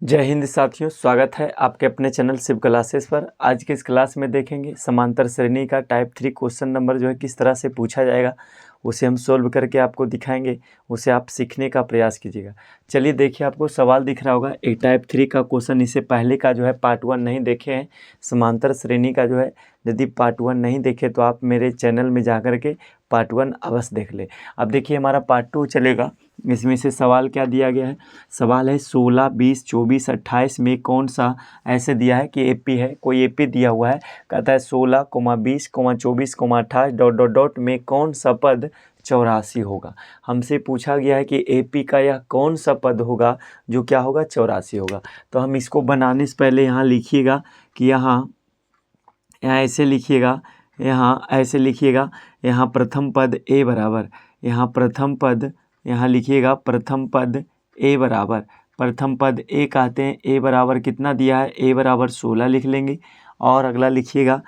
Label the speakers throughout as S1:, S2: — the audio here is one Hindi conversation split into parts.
S1: जय हिंद साथियों, स्वागत है आपके अपने चैनल शिव क्लासेस पर। आज की इस क्लास में देखेंगे समांतर श्रेणी का टाइप 3 क्वेश्चन नंबर जो है किस तरह से पूछा जाएगा, उसे हम सोल्व करके आपको दिखाएंगे, उसे आप सीखने का प्रयास कीजिएगा। चलिए देखिए, आपको सवाल दिख रहा होगा एक टाइप 3 का क्वेश्चन। इससे पहले का जो है पार्ट 1 नहीं देखे हैं समांतर श्रेणी का जो है, यदि पार्ट 1 नहीं देखे तो आप मेरे चैनल में जा कर के पार्ट 1 अवश्य देख ले। अब देखिए हमारा पार्ट 2 चलेगा। इसमें से सवाल क्या दिया गया है, सवाल है 16, 20, 24, 28 में कौन सा ऐसे दिया है कि एपी है, कोई एपी दिया हुआ है। कहता है 16, 20, 24, 28 डॉट डॉट डॉट में कौन सा पद 84 होगा। हमसे पूछा गया है कि एपी का यह कौन सा पद होगा जो क्या होगा 84 होगा। तो हम इसको बनाने से पहले यहाँ लिखिएगा कि यहाँ ऐसे लिखिएगा, यहाँ ऐसे लिखिएगा, यहाँ प्रथम पद ए बराबर, यहाँ प्रथम पद यहाँ लिखिएगा, प्रथम पद ए बराबर, प्रथम पद ए कहते हैं, ए बराबर कितना दिया है, ए बराबर 16 लिख लेंगे। और अगला लिखिएगा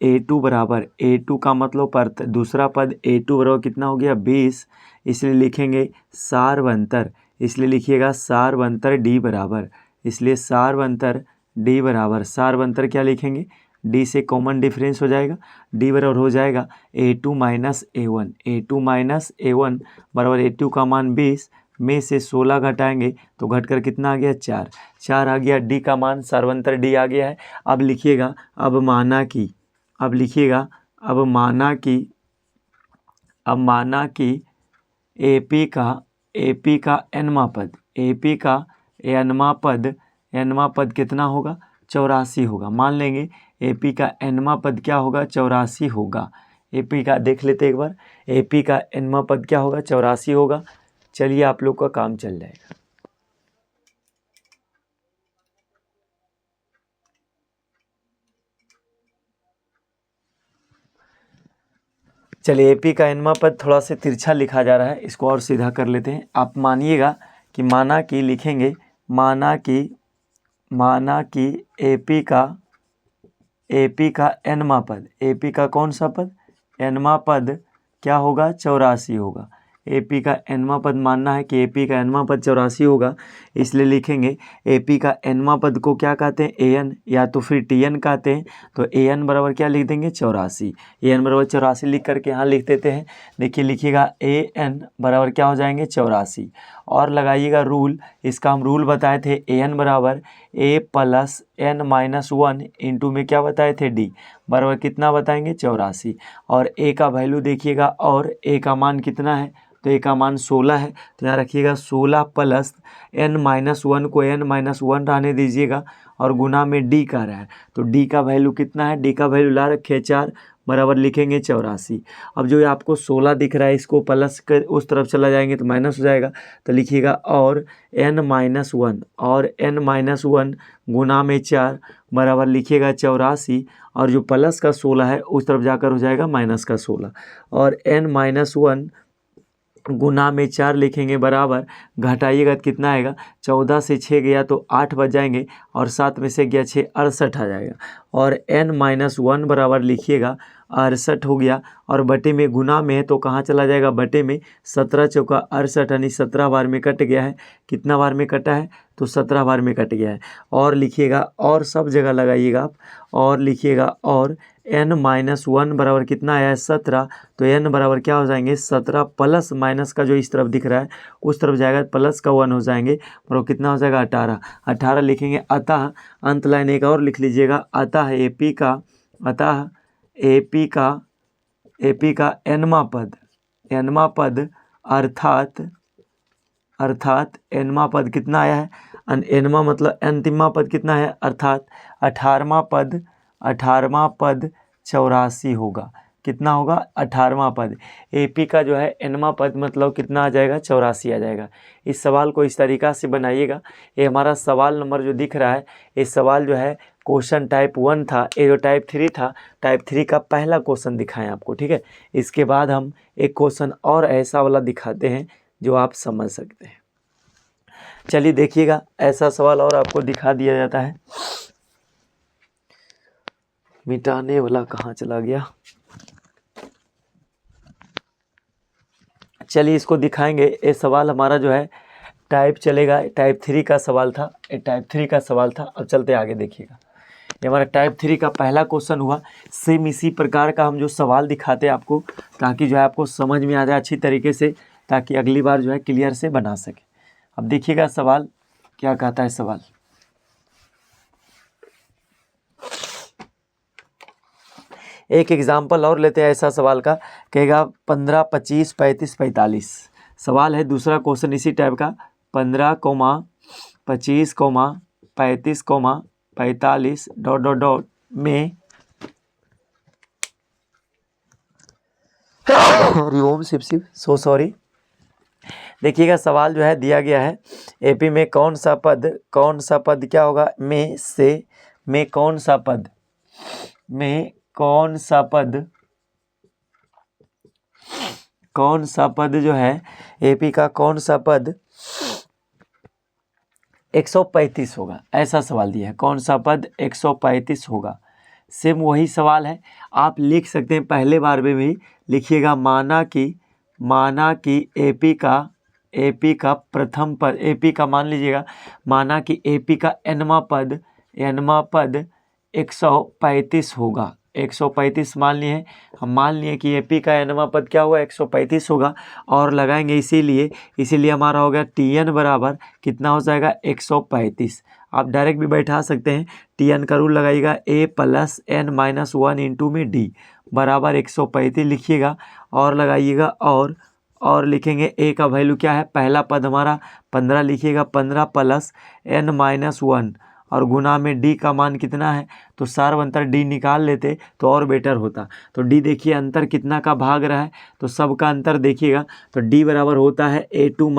S1: A2 बराबर, A2 का मतलब दूसरा पद A2 बराबर कितना हो गया 20, इसलिए लिखेंगे सारवंतर, इसलिए लिखिएगा सारवंतर D बराबर, इसलिए सारवंतर D बराबर, सारवंतर क्या लिखेंगे, D से कॉमन डिफरेंस हो जाएगा, D बराबर हो जाएगा A2 minus A1, A2 minus A1 बराबर A2 का मान 20 में से 16 घटाएंगे तो घटकर कितना आ गया 4, 4 आ गया। D का मान सारवंतर D आ गया है। अब लिखिएगा, अब माना कि, अब लिखिएगा, अब माना कि, अब माना कि एपी का एनवा पद, एपी का एनवा पद कितना होगा 84 होगा। मान लेंगे एपी का एनवा पद क्या होगा 84 होगा। एपी का देख लेते एक बार, एपी का एनवा पद क्या होगा 84 होगा। चलिए आप लोग का काम चल जाएगा। चलिए एपी का एनवा पद थोड़ा सा तिरछा लिखा जा रहा है, इसको और सीधा कर लेते हैं। आप मानिएगा कि माना कि लिखेंगे, माना कि एपी का एनवा पद, एपी का कौन सा पद एनवा पद क्या होगा 84 होगा। एपी का एनवा पद मानना है कि एपी का एनवा पद 84 होगा, इसलिए लिखेंगे एपी का एनवा पद को क्या कहते हैं एन या तो फिर टीएन कहते हैं। तो एन बराबर क्या लिख देंगे 84, एन बराबर 84 लिख करके यहाँ लिख देते हैं। देखिए लिखिएगा एन बराबर क्या हो जाएंगे 84, और लगाइएगा रूल, इसका हम रूल बताए थे एन बराबर ए प्लस एन माइनस 1 इंटू में क्या बताए थे डी बराबर कितना बताएंगे 84। और ए का वैल्यू देखिएगा, और ए का मान कितना है तो ए का मान 16 है, तो यहाँ रखिएगा 16 प्लस एन माइनस 1 को एन माइनस 1 रहने दीजिएगा, और गुना में डी का रहा है तो डी का वैल्यू कितना है, डी का वैल्यू ला रखे 4 बराबर लिखेंगे 84। अब जो आपको 16 दिख रहा है इसको प्लस कर उस तरफ चला जाएंगे तो माइनस हो जाएगा, तो लिखिएगा और एन माइनस 1, और एन माइनस 1 गुना में 4 बराबर लिखिएगा 84, और जो प्लस का 16 है उस तरफ जाकर हो जाएगा माइनस का 16, और एन माइनस 1 गुना में 4 लिखेंगे बराबर, घटाइएगा तो कितना आएगा 14 से 6 गया तो 8 बच जाएंगे, और 7 में से गया 6 68 आ जाएगा, और n माइनस 1 बराबर लिखिएगा 68 हो गया, और बटे में गुना में है तो कहाँ चला जाएगा बटे में, 17 चौका 68 यानी 17 बार में कट गया है। कितना बार में कटा है तो 17 बार में कट गया है। और लिखिएगा, और सब जगह लगाइएगा आप, और लिखिएगा और n माइनस 1 बराबर कितना आया है 17, तो n बराबर क्या हो जाएंगे 17 प्लस माइनस का जो इस तरफ दिख रहा है उस तरफ जाएगा प्लस का 1 हो जाएंगे, और कितना हो जाएगा 18, 18 लिखेंगे। अतः अंत लाइन एक और लिख लीजिएगा, अतः एपी का एनवा पद अर्थात एनवा पद कितना आया है, एनवा मतलब अंतिमा पद कितना है, अर्थात 18वां पद 84 होगा। कितना होगा 18वां पद, एपी का जो है एनवा पद मतलब कितना आ जाएगा 84 आ जाएगा। इस सवाल को इस तरीक़ा से बनाइएगा। ये हमारा सवाल नंबर जो दिख रहा है, ये सवाल जो है क्वेश्चन टाइप 1 था, ये जो टाइप 3 था, टाइप 3 का पहला क्वेश्चन दिखाएं आपको, ठीक है। इसके बाद हम एक क्वेश्चन और ऐसा वाला दिखाते हैं जो आप समझ सकते हैं। चलिए देखिएगा, ऐसा सवाल और आपको दिखा दिया जाता है। मिटाने वाला कहाँ चला गया, चलिए इसको दिखाएंगे। ये सवाल हमारा जो है टाइप चलेगा, टाइप 3 का सवाल था, ये टाइप 3 का सवाल था। अब चलते आगे देखिएगा, ये हमारा टाइप 3 का पहला क्वेश्चन हुआ। सेम इसी प्रकार का हम जो सवाल दिखाते हैं आपको, ताकि जो है आपको समझ में आ जाए अच्छी तरीके से, ताकि अगली बार जो है क्लियर से बना सके। अब देखिएगा सवाल क्या कहता है। सवाल एक एग्जाम्पल और लेते हैं ऐसा सवाल का, कहेगा 15, 25, 35, 45 सवाल है। दूसरा क्वेश्चन इसी टाइप का 15, 25, 35, 45 ... में हरिओम शिव शिव, सो सॉरी। देखिएगा सवाल जो है दिया गया है, एपी में कौन सा पद क्या होगा, में से, में कौन सा पद, में कौन सा पद जो है, एपी का कौन सा पद 135 होगा, ऐसा सवाल दिया है। कौन सा पद 135 होगा। सेम वही सवाल है, आप लिख सकते हैं पहले बार में भी लिखिएगा। माना कि एपी का प्रथम पद, एपी का मान लीजिएगा, माना कि एपी का एनवा पद 135 होगा। 135 मान लिए, हम मान लिए कि एपी का एनवा पद क्या हुआ 135 होगा, और लगाएंगे इसीलिए हमारा हो गया टीएन बराबर कितना हो जाएगा 135। आप डायरेक्ट भी बैठा सकते हैं, टीएन का रूल लगाइएगा, a + n-1 इंटू में डी बराबर 135 लिखिएगा, और लगाइएगा, और लिखेंगे a का वैल्यू क्या है, पहला पद हमारा 15 लिखिएगा, 15 + n-1 और गुना में d का मान कितना है, तो सार्वंतर d निकाल लेते तो और बेटर होता। तो d देखिए अंतर कितना का भाग रहा है, तो सबका अंतर देखिएगा, तो d बराबर होता है a2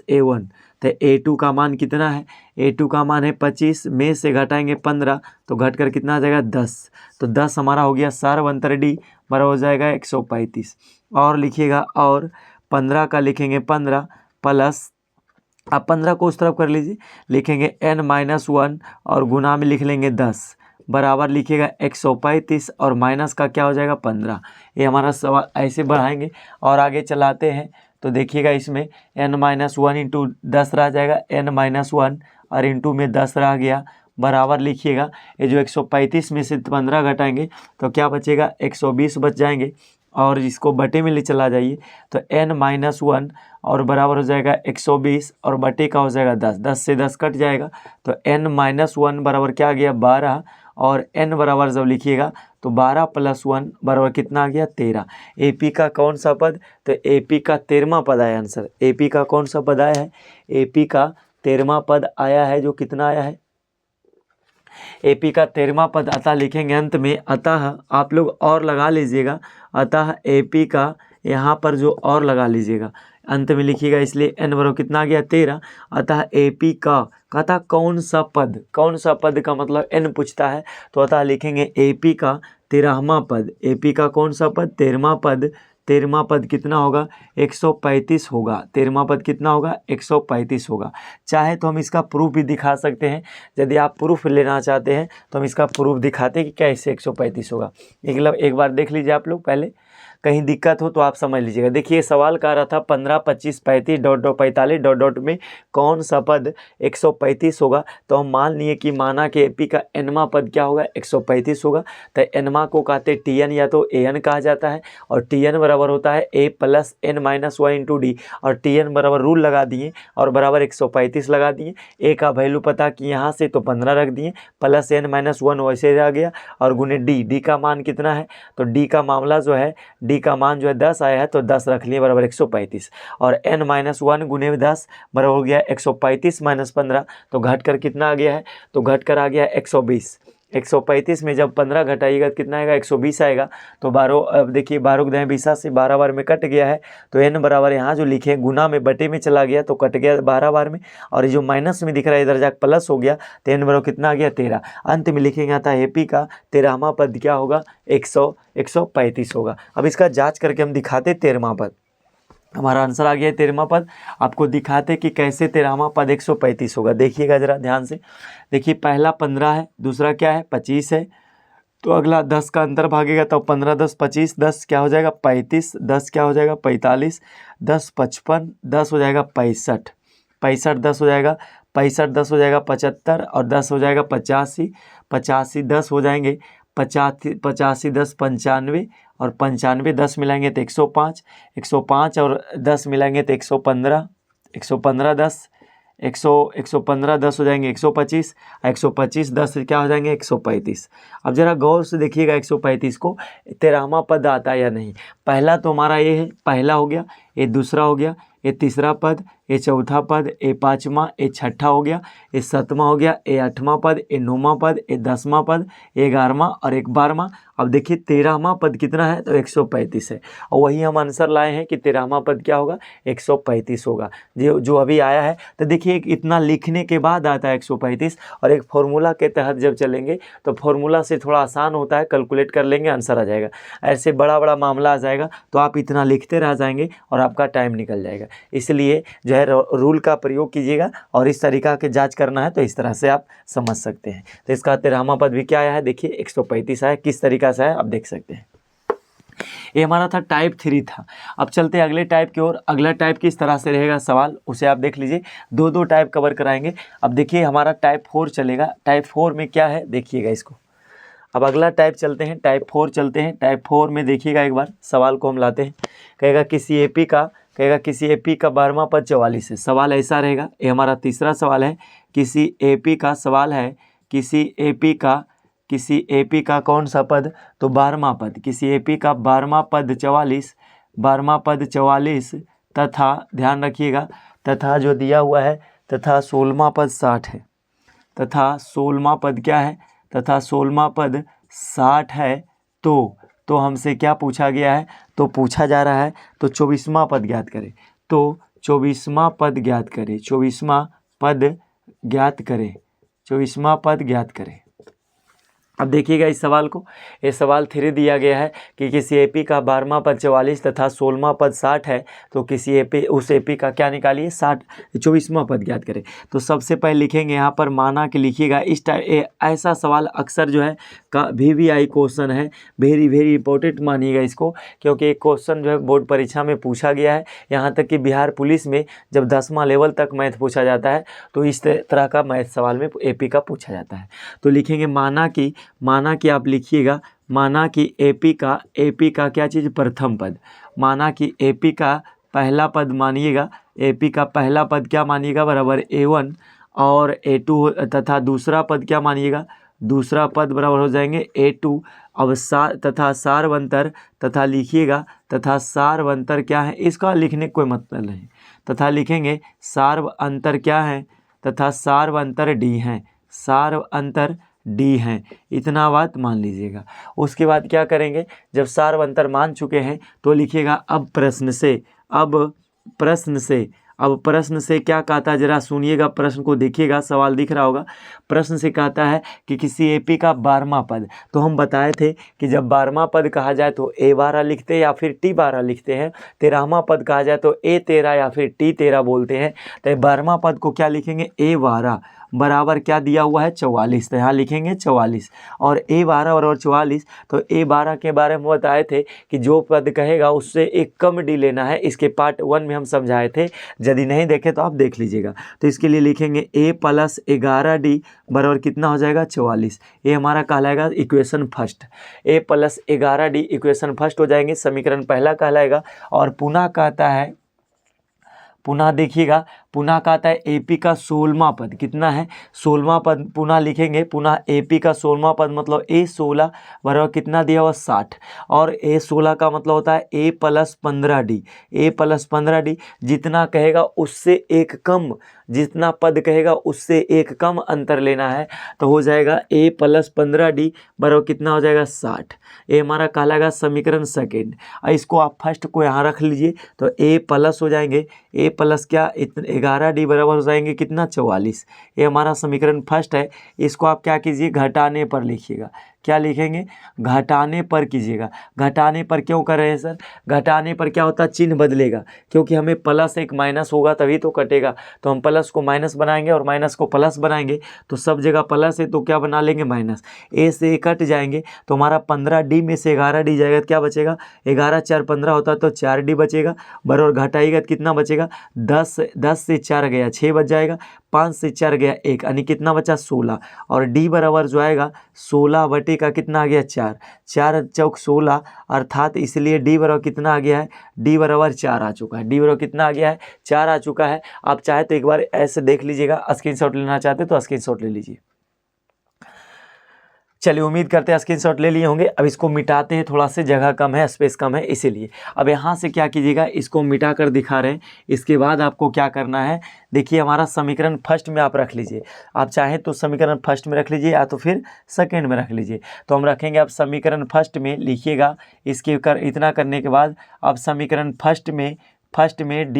S1: - a1। तो a2 का मान कितना है, a2 का मान है 25, में से घटाएंगे 15 तो घट कर कितना आ जाएगा 10। तो 10 हमारा हो गया सार्वंतर d बराबर हो जाएगा 135। और लिखिएगा, और 15 का लिखेंगे 15 प्लस, आप 15 को उस तरफ कर लीजिए, लिखेंगे n-1 और गुना में लिख लेंगे 10 बराबर लिखिएगा 135, और माइनस का क्या हो जाएगा 15। ये हमारा सवाल ऐसे बढ़ाएंगे और आगे चलाते हैं। तो देखिएगा इसमें n-1 इंटू 10 रह जाएगा, n-1 और इंटू में 10 रह गया, बराबर लिखिएगा। ये जो 135 में से 15 घटाएंगे तो क्या बचेगा 120 बच जाएंगे, और इसको बटे में ले चला जाइए तो n-1 और बराबर हो जाएगा 120, और बटे का हो जाएगा 10, 10 से 10 कट जाएगा, तो n-1 बराबर क्या आ गया 12, और n बराबर जब लिखिएगा तो 12 + 1 बराबर कितना आ गया 13। एपी का कौन सा पद, तो एपी का 13वां पद आया आंसर। एपी का कौन सा पद आया है, एपी का 13वां पद आया है, जो कितना आया है, एपी का 13वां पद। अतः लिखेंगे अंत में, अतः आप लोग और लगा लीजिएगा, अतः एपी का यहाँ पर जो और लगा लीजिएगा अंत में लिखिएगा, इसलिए n बराबर कितना आ गया 13। अतः एपी का कहता कौन सा पद का मतलब n पूछता है, तो अतः लिखेंगे एपी का 13वां पद। एपी का कौन सा पद 13वां पद कितना होगा 135 होगा। 13वां पद कितना होगा 135 होगा। चाहे तो हम इसका प्रूफ भी दिखा सकते हैं, यदि आप प्रूफ लेना चाहते हैं तो हम इसका प्रूफ दिखाते हैं कि कैसे 135 होगा। एक बार देख लीजिए आप लोग, पहले कहीं दिक्कत हो तो आप समझ लीजिएगा। देखिए सवाल कह रहा था 15, 25, 35 ... 45 ... में कौन सा पद 135 होगा। तो हम मान लिए कि माना कि एपी का एनवा पद क्या होगा 135 होगा। तो एनवा को कहते हैं टीएन या तो एन कहा जाता है, और टीएन बराबर होता है a + n-1 इंटू डी, और टीएन बराबर रूल लगा दिए और बराबर 135 लगा दिए। ए का वैल्यू पता कि यहाँ से तो 15 रख दिए, प्लस n-1 वैसे रह गया, और गुने डी का मान कितना है, तो डी का मामला जो है, डी का मान जो है 10 आया है तो 10 रख लिए बराबर 135, और n-1 गुने 10 बराबर हो गया 135 - 15, तो घट कर कितना आ गया है, तो घट कर आ गया 120। 135 में जब 15 घटाइएगा तो कितना आएगा 120 आएगा। तो 12, अब देखिए 12 × 20 से 12 बार में कट गया है, तो n बराबर यहाँ जो लिखे गुना में बटे में चला गया तो कट गया 12 बार में, और ये जो माइनस में दिख रहा है इधर जाकर प्लस हो गया, तो n बराबर कितना आ गया 13। अंत में लिखेंगे था एपी का 13वां पद क्या होगा 135 होगा। अब इसका जाँच करके हम दिखाते 13वां पद, हमारा आंसर आ गया है 13वां पद। आपको दिखाते कि कैसे 13वां पद 135 होगा। देखिएगा ज़रा ध्यान से, देखिए पहला 15 है, दूसरा क्या है 25 है, तो अगला 10 का अंतर भागेगा तो 15 × 10 = 25, 10 क्या हो जाएगा 35, 10 क्या हो जाएगा 45, 10 × 55, 10 हो जाएगा 65। 65 10 हो जाएगा, 65 10 हो जाएगा 75, और 10 हो जाएगा 85, 85 10 हो जाएंगे 85, 85 10 95, और 95 10 मिलाएंगे तो 105, 105 और 10 मिलाएंगे तो 115, 115 10 115 10 हो जाएंगे 125, 125 10 से क्या हो जाएंगे 135। अब जरा गौर से देखिएगा 135 को 13वां पद आता है या नहीं। पहला तो हमारा ये है, पहला हो गया, ये दूसरा हो गया, ये तीसरा पद, ये चौथा पद, ये पाँचवा, ये छठा हो गया, ये सातवां हो गया, ये आठवां पद, ये नौवां पद, ये 10वां पद, ये 11वां और एक 12वां। अब देखिए 13वां पद कितना है तो 135 है, और वही हम आंसर लाए हैं कि 13वां पद क्या होगा 135 होगा जो अभी आया है। तो देखिए इतना लिखने के बाद आता है 135, और एक फॉर्मूला के तहत जब चलेंगे तो फॉर्मूला से थोड़ा आसान होता है, कैलकुलेट कर लेंगे आंसर आ जाएगा। ऐसे बड़ा बड़ा मामला आ जाएगा तो आप इतना लिखते रह जाएंगे और आपका टाइम निकल जाएगा। इसलिए जो है रूल का प्रयोग कीजिएगा, और इस तरीका के जांच करना है तो इस तरह से आप समझ सकते हैं। तो इसका 13वां पद भी क्या आया है, देखिए 135 आया, किस तरीका से है आप देख सकते हैं। ये हमारा था टाइप 3 था। अब चलते हैं अगले टाइप की ओर। अगला टाइप किस तरह से रहेगा सवाल, उसे आप देख लीजिए। दो टाइप कवर कराएंगे। अब देखिए हमारा टाइप 4 चलेगा। टाइप 4 में क्या है देखिएगा इसको। अब अगला टाइप चलते हैं, टाइप 4 चलते हैं। टाइप 4 में देखिएगा एक बार सवाल को हम लाते हैं। कहेगा किसी एपी का 12वां पद 44 है। सवाल ऐसा रहेगा, ये हमारा तीसरा सवाल है। किसी एपी का सवाल है, किसी एपी का कौन सा पद तो 12वां पद। किसी एपी का 12वां पद 44 तथा ध्यान रखिएगा, तथा जो दिया हुआ है तथा 16वां पद 60 है। तथा 16वां पद क्या है, तथा 16वां पद 60 है। तो हमसे क्या पूछा गया है, तो पूछा जा रहा है तो 24वां पद ज्ञात करें। तो 24वां पद ज्ञात करें, 24वां पद ज्ञात करें, 24वां पद ज्ञात करें। अब देखिएगा इस सवाल को, ये सवाल 3 दिया गया है कि किसी एपी का 12वां पद 44 तथा 16वां पद 60 है, तो किसी एपी उस एपी का क्या निकालिए 24वां पद ज्ञात करें। तो सबसे पहले लिखेंगे यहाँ पर माना कि लिखिएगा इस टाइप ऐसा सवाल अक्सर जो है का VVI क्वेश्चन है, वेरी इंपॉर्टेंट मानिएगा इसको, क्योंकि एक क्वेश्चन जो है बोर्ड परीक्षा में पूछा गया है। यहाँ तक कि बिहार पुलिस में जब 10वां लेवल तक मैथ पूछा जाता है तो इस तरह का मैथ सवाल में एपी का पूछा जाता है। तो लिखेंगे माना कि आप लिखिएगा, माना कि एपी का क्या चीज़ प्रथम पद। माना कि एपी का पहला पद मानिएगा, एपी का पहला पद क्या मानिएगा बराबर A1 और A2, तथा दूसरा पद क्या मानिएगा, दूसरा पद बराबर हो जाएंगे A2। अब तथा सार्वंतर, तथा लिखिएगा तथा सार्वंतर क्या है, इसका लिखने कोई मतलब नहीं, तथा लिखेंगे सार्वंतर क्या है, तथा सार्वंतर D है, सार्वंतर D है। इतना बात मान लीजिएगा। उसके बाद क्या करेंगे, जब सार्वंतर मान चुके हैं तो लिखिएगा अब प्रश्न से क्या कहता है, जरा सुनिएगा, प्रश्न को देखिएगा, सवाल दिख रहा होगा। प्रश्न से कहता है कि किसी एपी का 12वां पद, तो हम बताए थे कि जब 12वां पद कहा जाए तो A12 लिखते हैं या फिर T12 लिखते हैं। 13वां पद कहा जाए तो A13 या फिर T13 बोलते हैं। तो 12वां पद को क्या लिखेंगे A12 बराबर क्या दिया हुआ है 44, तो यहाँ लिखेंगे 44 और A12 बराबर 44। तो A12 के बारे में बताए थे कि जो पद कहेगा उससे एक कम D लेना है। इसके पार्ट 1 में हम समझाए थे, यदि नहीं देखे तो आप देख लीजिएगा। तो इसके लिए लिखेंगे A + 11D बराबर कितना हो जाएगा 44। ये हमारा कहलाएगा equation first. A + 11D equation first हो जाएंगे, समीकरण पहला कहलाएगा। और पुनः कहता है, पुनः देखिएगा, पुनः कहता है एपी का 16वां पद कितना है, 16वां पद पुनः लिखेंगे। पुनः एपी का 16वां पद मतलब A16 बराबर कितना दिया हुआ 60, और A16 का मतलब होता है A + 15D। A + 15D जितना कहेगा उससे एक कम, जितना पद कहेगा उससे एक कम अंतर लेना है, तो हो जाएगा A + 15D बराबर कितना हो जाएगा 60। ये हमारा कहलाएगा समीकरण सेकेंड। इसको आप फर्स्ट को यहाँ रख लीजिए तो A प्लस हो जाएंगे, A प्लस क्या 11D बराबर हो जाएंगे कितना 44। ये हमारा समीकरण फर्स्ट है। इसको आप क्या कीजिए घटाने पर लिखिएगा, क्या लिखेंगे, घटाने पर कीजिएगा। घटाने पर क्यों कर रहे हैं सर, घटाने पर क्या होता है, चिन्ह बदलेगा, क्योंकि हमें प्लस एक माइनस होगा तभी तो कटेगा, तो हम प्लस को माइनस बनाएंगे और माइनस को प्लस बनाएंगे, तो सब जगह प्लस है तो क्या बना लेंगे माइनस, ए से ए कट जाएंगे तो हमारा 15D में से 11D जाएगा तो क्या बचेगा, 11 4 15 होता तो 4D बचेगा, बराबर घटाएगा तो कितना बचेगा, 10 से 4 गया 6 बच जाएगा, 5 से 4 गया 1, यानी कितना बचा 16, और डी बराबर जो आएगा 16 बटे का कितना आ गया 4, 4 चौक 16, अर्थात इसलिए डी बराबर कितना आ गया है, डी बराबर 4 आ चुका है, डी बराबर कितना आ गया है 4 आ चुका है। आप चाहे तो एक बार ऐसे देख लीजिएगा, स्क्रीनशॉट लेना चाहते तो स्क्रीनशॉट ले लीजिए। चलिए उम्मीद करते हैं स्क्रीनशॉट ले लिए होंगे। अब इसको मिटाते हैं, थोड़ा सा जगह कम है, स्पेस कम है इसीलिए। अब यहाँ से क्या कीजिएगा, इसको मिटा कर दिखा रहे हैं, इसके बाद आपको क्या करना है, देखिए हमारा समीकरण फर्स्ट में आप रख लीजिए, आप चाहें तो समीकरण फर्स्ट में रख लीजिए या तो फिर सेकेंड में रख लीजिए। तो हम रखेंगे, आप समीकरण फर्स्ट में लिखिएगा, इसके इतना करने के बाद अब समीकरण फर्स्ट में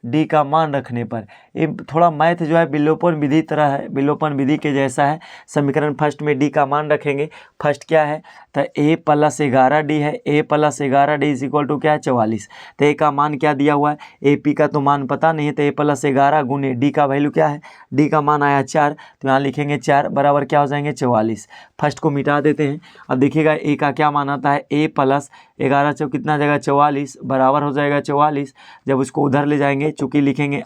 S1: डी का मान रखने पर, ये थोड़ा मैथ जो है विलोपन विधि तरह है, विलोपन विधि के जैसा है। समीकरण फर्स्ट में डी का मान रखेंगे, फर्स्ट क्या है तो a + 11D है, a + 11D = क्या है 44। तो a का मान क्या दिया हुआ है, AP का तो मान पता नहीं है, तो a + 11 गुने d का वैल्यू क्या है, d का मान आया 4, तो यहाँ लिखेंगे 4 बराबर क्या हो जाएंगे 44। फर्स्ट को मिटा देते हैं। अब देखिएगा a का क्या मान आता है, a + 11 चौक कितना जाएगा 44, बराबर हो जाएगा 44। जब उसको उधर ले जाएंगे, चूँकि लिखेंगे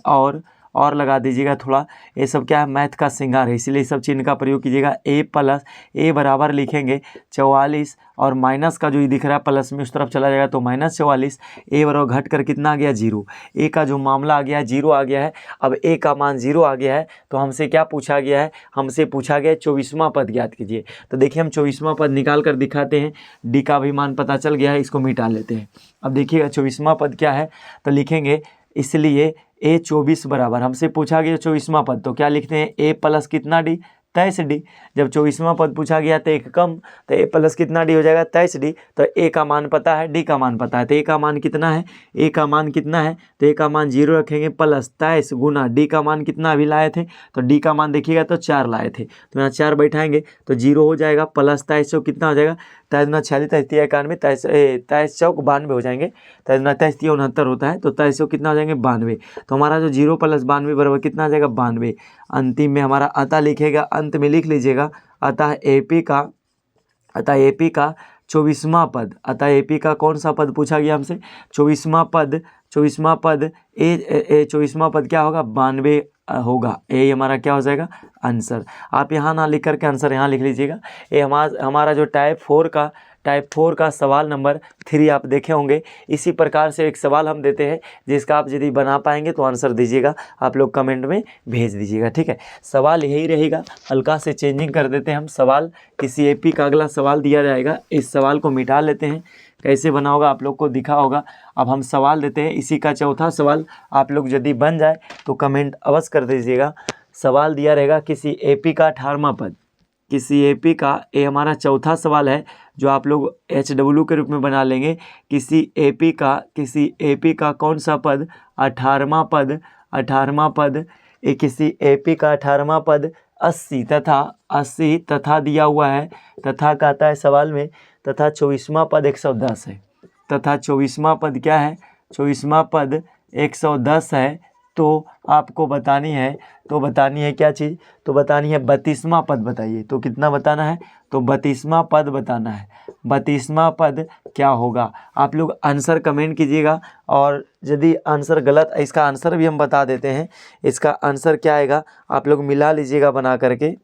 S1: और लगा दीजिएगा थोड़ा, ये सब क्या है मैथ का श्रृंगार है, इसलिए सब चिन्ह का प्रयोग कीजिएगा। a बराबर लिखेंगे 44 और माइनस का जो ये दिख रहा है प्लस में उस तरफ चला जाएगा तो -44, a बराबर घट कर कितना आ गया 0, a का जो मामला आ गया है 0 आ गया है। अब a का मान 0 आ गया है तो हमसे क्या पूछा गया है, हमसे पूछा गया है 24वां पद ज्ञात कीजिए। तो देखिए हम 24वां पद निकाल कर दिखाते हैं, d का भी मान पता चल गया है, इसको मिटा लेते हैं। अब देखिएगा 24वां पद क्या है, तो लिखेंगे इसलिए a 24 बराबर, हमसे पूछा गया 24वां पद तो क्या लिखते हैं a + कितना d 23D। जब 24वां पद पूछा गया तो एक कम, तो a + कितना d हो जाएगा 23D। तो a का मान पता है, d का मान पता है, तो a का मान कितना है, a का मान कितना है, तो a का मान 0 रखेंगे प्लस 23 गुना d का मान कितना अभी लाए थे, तो d का मान देखिएगा तो 4 लाए थे, तो यहाँ 4 बैठाएंगे तो 0 हो जाएगा, प्लस 23 चौक कितना हो जाएगा 23 46 33 91 23 चौक 92 हो जाएंगे, 23 33 69 होता है, तो 23 चौक कितना हो जाएंगे 92। तो हमारा जो 0 + 92 बराबर कितना आ जाएगा 92। अंतिम में हमारा अतः लिखेगा, अंत में लिख लीजिएगा अतः AP का 24वां पद, अतः AP का कौन सा पद पूछा गया हमसे 24वां पद 24वां पद क्या होगा 92 होगा। ये हमारा क्या हो जाएगा आंसर। आप यहाँ ना लिख करके आंसर यहाँ लिख लीजिएगा। ये हमारा जो टाइप 4 का सवाल नंबर 3 आप देखे होंगे। इसी प्रकार से एक सवाल हम देते हैं जिसका आप यदि बना पाएंगे तो आंसर दीजिएगा, आप लोग कमेंट में भेज दीजिएगा, ठीक है। सवाल यही रहेगा, हल्का से चेंजिंग कर देते हैं हम। सवाल किसी AP का अगला सवाल दिया जाएगा, इस सवाल को मिटा लेते हैं, कैसे बना होगा आप लोग को दिखा होगा। अब हम सवाल देते हैं, इसी का चौथा सवाल आप लोग यदि बन जाए तो कमेंट अवश्य कर दीजिएगा। सवाल दिया रहेगा किसी AP का 18वां पद, किसी AP का, ये हमारा चौथा सवाल है जो आप लोग HW के रूप में बना लेंगे। किसी AP का कौन सा पद 18वां पद, ये किसी AP का 18वां पद 80 तथा दिया हुआ है, तथा कहता है सवाल में, तथा 24वां पद 110 है, तथा 24वां पद क्या है 24वां पद 110 है। तो आपको बतानी है क्या चीज़, तो बतानी है 32वां पद बताइए। तो कितना बताना है, तो 32वां पद बताना है। 32वां पद क्या होगा, आप लोग आंसर कमेंट कीजिएगा। और यदि आंसर गलत, इसका आंसर भी हम बता देते हैं, इसका आंसर क्या आएगा आप लोग मिला लीजिएगा बना करके।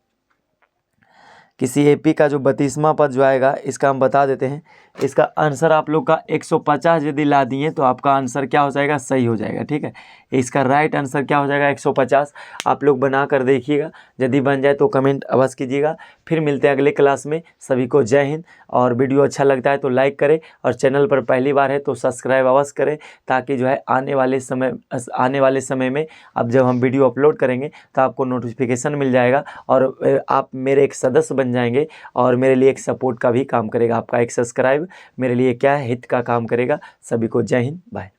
S1: किसी AP का जो 32वां पद जो आएगा इसका हम बता देते हैं। इसका आंसर आप लोग का 150 यदि ला दिए तो आपका आंसर क्या हो जाएगा, सही हो जाएगा, ठीक है। इसका राइट आंसर क्या हो जाएगा 150। आप लोग बना कर देखिएगा, यदि बन जाए तो कमेंट अवश्य कीजिएगा। फिर मिलते हैं अगले क्लास में। सभी को जय हिंद। और वीडियो अच्छा लगता है तो लाइक करें, और चैनल पर पहली बार है तो सब्सक्राइब अवश्य करें, ताकि जो है आने वाले समय में अब जब हम वीडियो अपलोड करेंगे तो आपको नोटिफिकेशन मिल जाएगा और आप मेरे एक सदस्य बन जाएंगे, और मेरे लिए एक सपोर्ट का भी काम करेगा। आपका एक सब्सक्राइब मेरे लिए क्या है, हित का काम करेगा। सभी को जय हिंद, बाय।